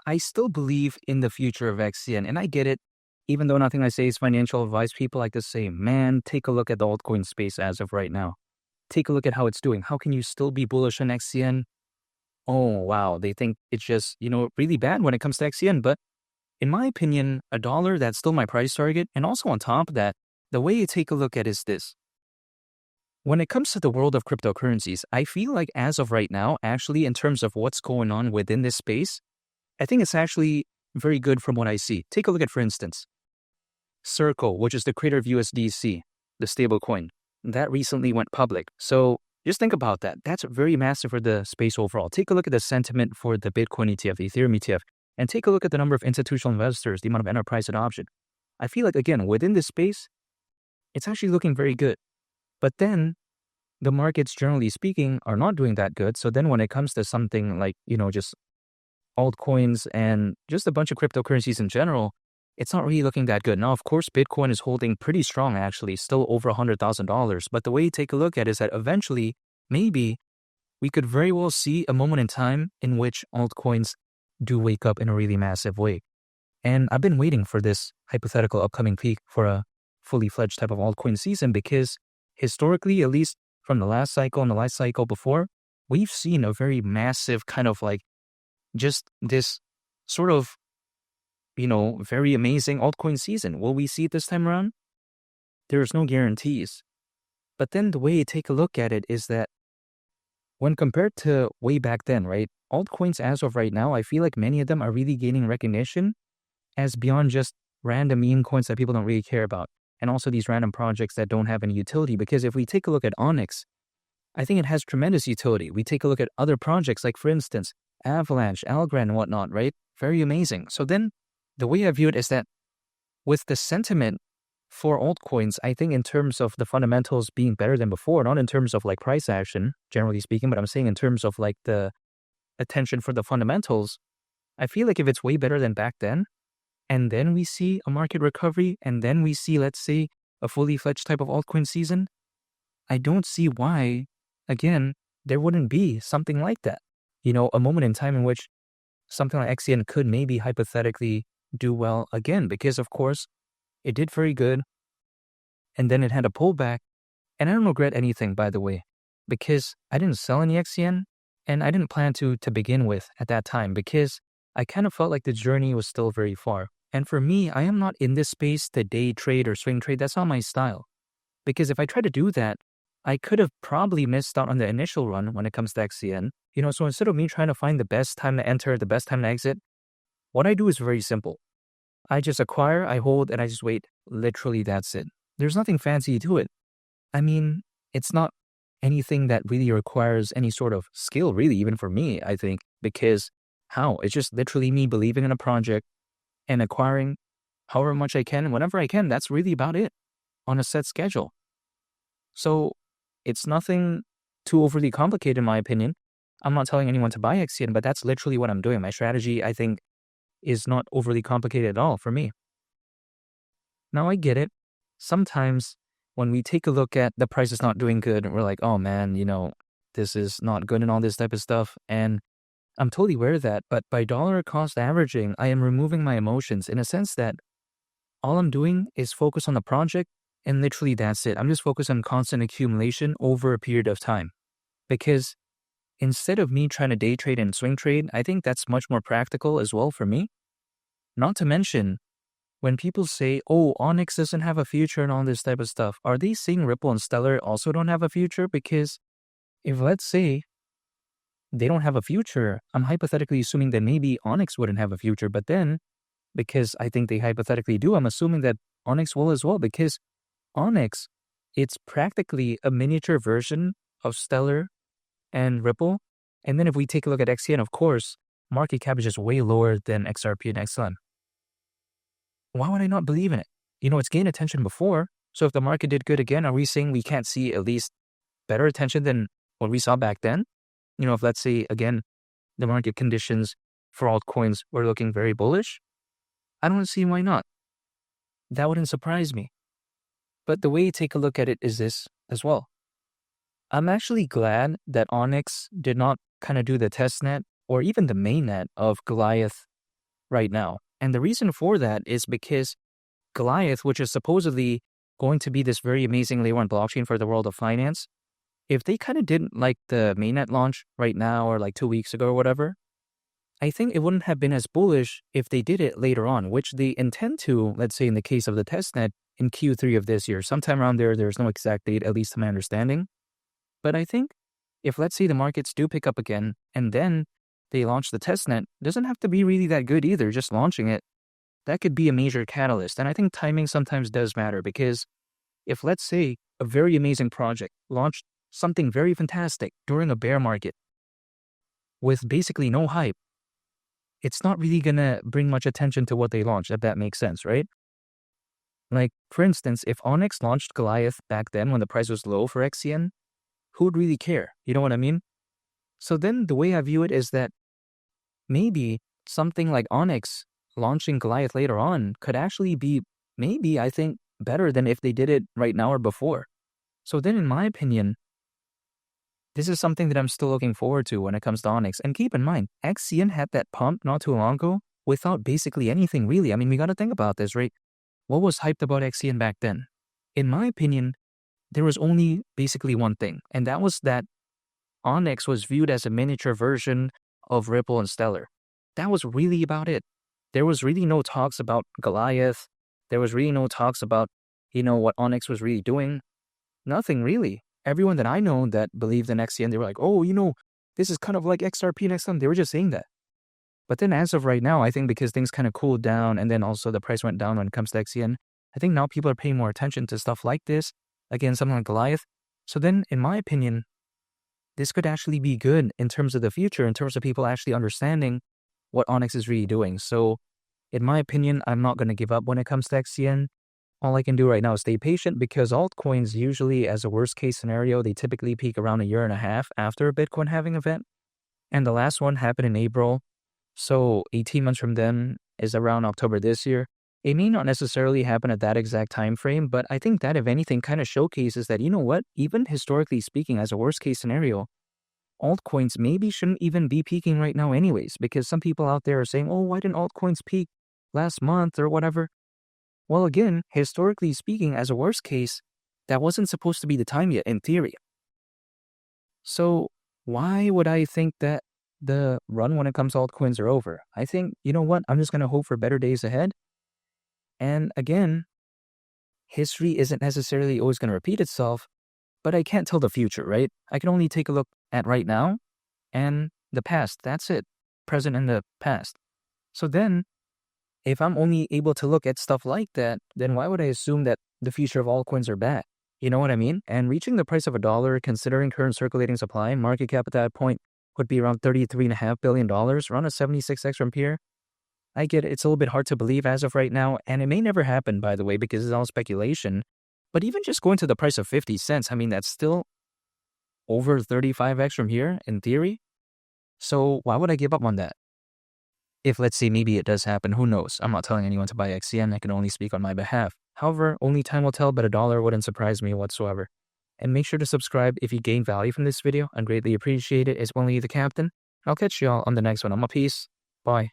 I still believe in the future of XCN, and I get it. Even though nothing I say is financial advice, people like to say, man, take a look at the altcoin space as of right now. Take a look at how it's doing. How can you still be bullish on XCN? Oh, wow. They think it's just, really bad when it comes to XCN. But in my opinion, $1, that's still my price target. And also on top of that, the way you take a look at is this. When it comes to the world of cryptocurrencies, I feel like as of right now, actually, in terms of what's going on within this space, I think it's actually very good from what I see. Take a look at, for instance, Circle, which is the creator of USDC, the stablecoin, that recently went public. So just think about that. That's very massive for the space overall. Take a look at the sentiment for the Bitcoin ETF, the Ethereum ETF, and take a look at the number of institutional investors, the amount of enterprise adoption. I feel like, again, within this space, it's actually looking very good. But then the markets, generally speaking, are not doing that good. So then when it comes to something like, just altcoins and just a bunch of cryptocurrencies in general, it's not really looking that good. Now, of course, Bitcoin is holding pretty strong, actually, still over $100,000. But the way you take a look at it is that eventually, maybe we could very well see a moment in time in which altcoins do wake up in a really massive way. And I've been waiting for this hypothetical upcoming peak for a fully fledged type of altcoin season because historically, at least from the last cycle and the last cycle before, we've seen a very massive kind of like just this sort of, very amazing altcoin season. Will we see it this time around? There's no guarantees. But then the way you take a look at it is that when compared to way back then, right, altcoins as of right now, I feel like many of them are really gaining recognition as beyond just random meme coins that people don't really care about. And also these random projects that don't have any utility. Because if we take a look at Onyx, I think it has tremendous utility. We take a look at other projects like, for instance, Avalanche, Algorand, and whatnot, right? Very amazing. So then the way I view it is that with the sentiment for altcoins, I think in terms of the fundamentals being better than before, not in terms of like price action, generally speaking, but I'm saying in terms of like the attention for the fundamentals, I feel like if it's way better than back then, and then we see a market recovery, and then we see, let's say, a fully fledged type of altcoin season, I don't see why, again, there wouldn't be something like that. A moment in time in which something like XCN could maybe hypothetically do well again, because of course, it did very good, and then it had a pullback, and I don't regret anything, by the way, because I didn't sell any XCN, and I didn't plan to begin with at that time, because I kind of felt like the journey was still very far. And for me, I am not in this space to day trade or swing trade. That's not my style. Because if I try to do that, I could have probably missed out on the initial run when it comes to XCN. So instead of me trying to find the best time to enter, the best time to exit, what I do is very simple. I just acquire, I hold, and I just wait. Literally, that's it. There's nothing fancy to it. I mean, it's not anything that really requires any sort of skill, really, even for me, I think, because how? It's just literally me believing in a project and acquiring however much I can, and whenever I can. That's really about it on a set schedule. So it's nothing too overly complicated, in my opinion. I'm not telling anyone to buy XCN, but that's literally what I'm doing. My strategy, I think, is not overly complicated at all for me. Now, I get it. Sometimes when we take a look at the price is not doing good, we're like, oh man, this is not good and all this type of stuff. And I'm totally aware of that. But by dollar cost averaging, I am removing my emotions in a sense that all I'm doing is focus on the project, and literally that's it. I'm just focused on constant accumulation over a period of time. Because instead of me trying to day trade and swing trade, I think that's much more practical as well for me. Not to mention, when people say, oh, Onyx doesn't have a future and all this type of stuff, are they saying Ripple and Stellar also don't have a future? Because if, let's say, they don't have a future, I'm hypothetically assuming that maybe Onyx wouldn't have a future. But then, because I think they hypothetically do, I'm assuming that Onyx will as well. Because Onyx, it's practically a miniature version of Stellar and Ripple. And then if we take a look at XCN, of course, market cap is just way lower than XRP and XLM. Why would I not believe in it? It's gained attention before. So if the market did good again, are we saying we can't see at least better attention than what we saw back then? If let's say, again, the market conditions for altcoins were looking very bullish, I don't see why not. That wouldn't surprise me. But the way you take a look at it is this as well. I'm actually glad that Onyx did not kind of do the test net or even the mainnet of Goliath right now. And the reason for that is because Goliath, which is supposedly going to be this very amazing layer one blockchain for the world of finance, if they kind of didn't like the mainnet launch right now or like 2 weeks ago or whatever, I think it wouldn't have been as bullish if they did it later on, which they intend to, let's say in the case of the testnet, in Q3 of this year. Sometime around there's no exact date, at least to my understanding. But I think if, let's say, the markets do pick up again and then they launch the testnet, it doesn't have to be really that good either, just launching it. That could be a major catalyst. And I think timing sometimes does matter, because if, let's say, a very amazing project launched something very fantastic during a bear market with basically no hype, it's not really going to bring much attention to what they launched, if that makes sense, right? Like, for instance, if Onyx launched Goliath back then when the price was low for XCN, who would really care? You know what I mean? So then the way I view it is that maybe something like Onyx launching Goliath later on could actually be, maybe, I think, better than if they did it right now or before. So then, in my opinion, this is something that I'm still looking forward to when it comes to Onyx. And keep in mind, XCN had that pump not too long ago without basically anything really. I mean, we got to think about this, right? What was hyped about XCN back then? In my opinion, there was only basically one thing, and that was that Onyx was viewed as a miniature version of Ripple and Stellar. That was really about it. There was really no talks about Goliath. There was really no talks about, what Onyx was really doing. Nothing really. Everyone that I know that believed in XCN, they were like, oh, this is kind of like XRP and XM. They were just saying that. But then as of right now, I think because things kind of cooled down and then also the price went down when it comes to XCN, I think now people are paying more attention to stuff like this. Again, something like Goliath. So then, in my opinion, this could actually be good in terms of the future, in terms of people actually understanding what Onyx is really doing. So in my opinion, I'm not going to give up when it comes to XCN. All I can do right now is stay patient, because altcoins usually, as a worst case scenario, they typically peak around 1.5 years after a Bitcoin halving event. And the last one happened in April. So 18 months from then is around October this year. It may not necessarily happen at that exact time frame, but I think that, if anything, kind of showcases that, even historically speaking, as a worst case scenario, altcoins maybe shouldn't even be peaking right now anyways, because some people out there are saying, oh, why didn't altcoins peak last month or whatever? Well, again, historically speaking, as a worst case, that wasn't supposed to be the time yet, in theory. So why would I think that the run when it comes to altcoins are over? I think, I'm just going to hope for better days ahead. And again, history isn't necessarily always going to repeat itself, but I can't tell the future, right? I can only take a look at right now and the past. That's it. Present and the past. So then, if I'm only able to look at stuff like that, then why would I assume that the future of altcoins are bad? You know what I mean? And reaching the price of $1, considering current circulating supply and market cap at that point would be around $33.5 billion, around a 76x from here. I get it. It's a little bit hard to believe as of right now, and it may never happen, by the way, because it's all speculation. But even just going to the price of 50 cents, I mean, that's still over 35x from here, in theory. So why would I give up on that? If, let's say, maybe it does happen, who knows? I'm not telling anyone to buy XCN. I can only speak on my behalf. However, only time will tell, but $1 wouldn't surprise me whatsoever. And make sure to subscribe if you gained value from this video. I'd greatly appreciate it. It's only the captain. I'll catch y'all on the next one. I'm a peace. Bye.